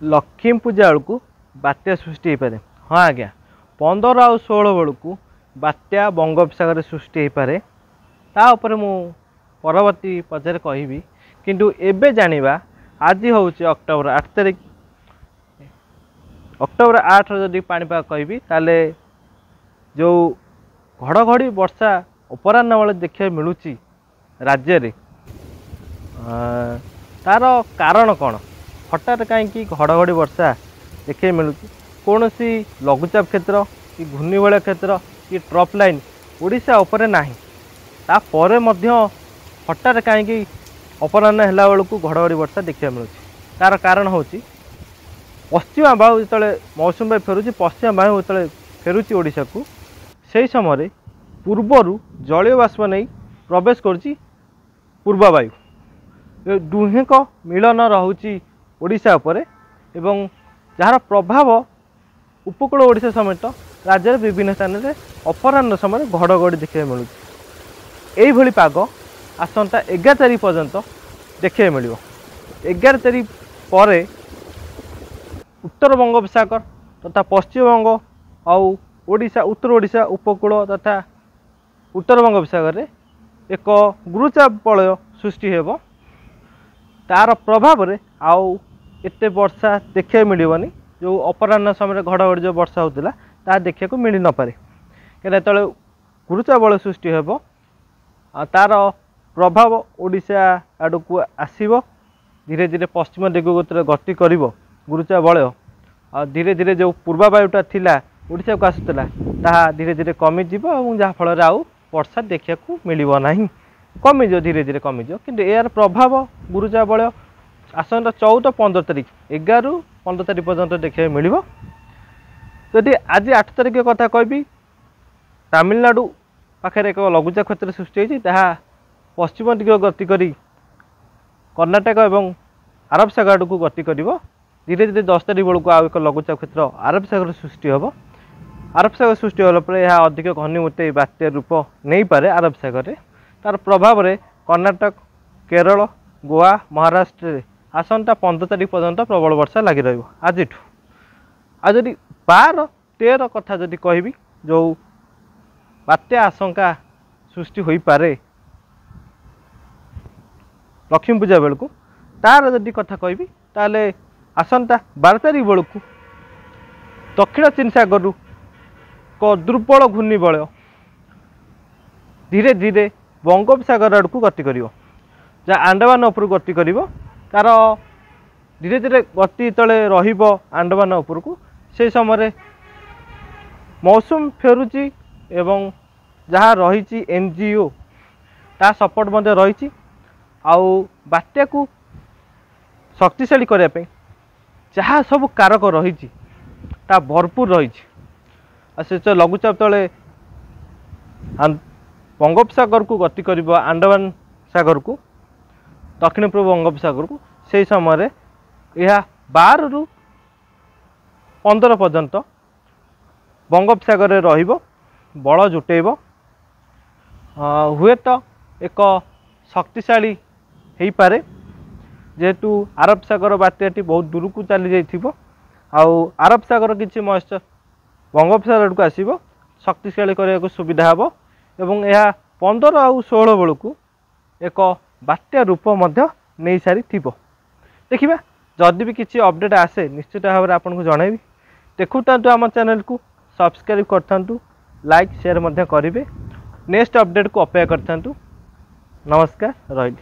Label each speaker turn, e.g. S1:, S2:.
S1: लक्ष्मी पूजा बेलू बात्या सृष्टि हो पारे। हाँ आज्ञा 15 आउ 16 बेलू बात्या बंगोपसागर सृष्टि हो पारे। तापर मु परवर्ती पचारे कहबी किंतु एबे जानिबा आज हूँ अक्टोबर 8 तारिख। अक्टोबर 8 जदि पाणीपाग कहबी ताले जो घड़घड़ी वर्षा अपराह्न बेले देखा मिलूँ राज्य रे तार कारण कौन हठात कहीं घड़घड़ी वर्षा देखा मिलूँ कौन सी लघुचाप क्षेत्र कि घूर्णिबलय क्षेत्र कि ट्रफ लाइन ओडिशा उपरे नाही तापर हठात कहीं अपराह्न है बेलू घड़घड़ी वर्षा देखा मिलूँ। तार कारण हूँ पश्चिमा बायु जो मौसुमी बायु फेरुची पश्चिमा बायु जो फेरुची ओडिशा को से समय पूर्वर जलीय बाष्प नहीं प्रवेश करुच्ची पूर्व वायु दुहेक मिलन रोची ओडिशा उपरे एवं जार प्रभाव उपकूल ओडिशा समेत राज्य विभिन्न स्थान में अपराह्न समय घड़घड़ी देखा मिलूँ। यही पाग आसंता 11 तारिख पर्यंत देखा मिल 11 तारिख पर उत्तर बंगोपसागर तथा पश्चिम बंग आउ ओडिशा उत्तर ओडिशा उपकूल तथा उत्तर बंगोपसागर में एक गुरुचाप वलय सृष्टि हेब। तार प्रभाव में आउ एते वर्षा देखा मिलनी जो अपराह्न समय घड़घड़ी जो वर्षा होता ता देखा मिल न पारे कहीं जो गुरुचाप वलय सृष्टि हेब तार प्रभाव ओडिशा आड़ को आसब धीरे धीरे पश्चिम दिगगतिर गति कर गुरुचाप वलय धीरे धीरे जो पूर्वा वायुटा थिला ओडिशा को आसूला ताहा धीरे धीरे कमिज जहाँफल आउ वर्षा देखा मिलना ना कमिज धीरे धीरे कमिज कि यार प्रभाव गुरुचाप वलय आसंता 14-15 तारिख 11-15 तारिख पर्यंत देखा मिल। जदि आज 8 तारिख कथा कहबी तमिलनाडु पाखे एक लघुचाप क्षेत्र सृष्टि होती पश्चिम दिग गति करी कर्णाटक एवं अरब सागर को गति कर धीरे धीरे 10 तारिख बेलू आउ एक लघुचाप क्षेत्र अरब सागर सृष्टि हम। अरब सागर सृष्टि होगापर यह अधिक घनीभूत बात्या रूप नहीं पारे अरब सागर में तार प्रभाव में कर्णाटक केरल गोवा महाराष्ट्र आसंता 15 तारिख पर्यंत प्रबल वर्षा लगी रही। आज 12-13 कथा जदि कहबी जो बात्या आशंका सृष्टि हो पारे लक्ष्मी पूजा बेलू तार जदि कथा कहबी ताले आसंता 12 तारिख बेलू दक्षिण चीन सागर को दुर्बल घूर्णिबलय धीरे धीरे बंगोपसागर आड़ को गति कर आंडमान उपर गति कर तार धीरे धीरे गति तले रंडमान उपर को से समय मौसम फेरुची एवं जहाँ रही एनजीओ ता सपोर्ट मध्य रही आउ बात्या को शक्तिशाली करने जहाँ सब कारक रही भरपूर रही से लघुचाप तले बंगोपसागर को गति कर आंडमान सागर को दक्षिण पूर्व बंगोपसागर को से समय यह 12-15 पर्यंत बंगोपसागर में रहिब बल जुटेब हुए तो एक शक्तिशाली हो पारे जेहेतु अरब सागर बात्याटी बहुत दूर को चली जाइथिबो आउ अरब सागर किसी मॉइस्चर बंगोपसागर को आसीबो शक्तिशाली करने को सुविधा हेबो एवं यह 15 आउ 16 बेलू एक बात्या रूप मध्य नहीं सारी थिबो। देखिबा जदि भी किसी अपडेट आसे निश्चित भाव में आपको जनइबी। देखुता आम चैनल को सब्सक्राइब करथांतु लाइक शेयर मध्य करिवे नेक्स्ट अपडेट को अपेक्षा करथांतु। नमस्कार रही।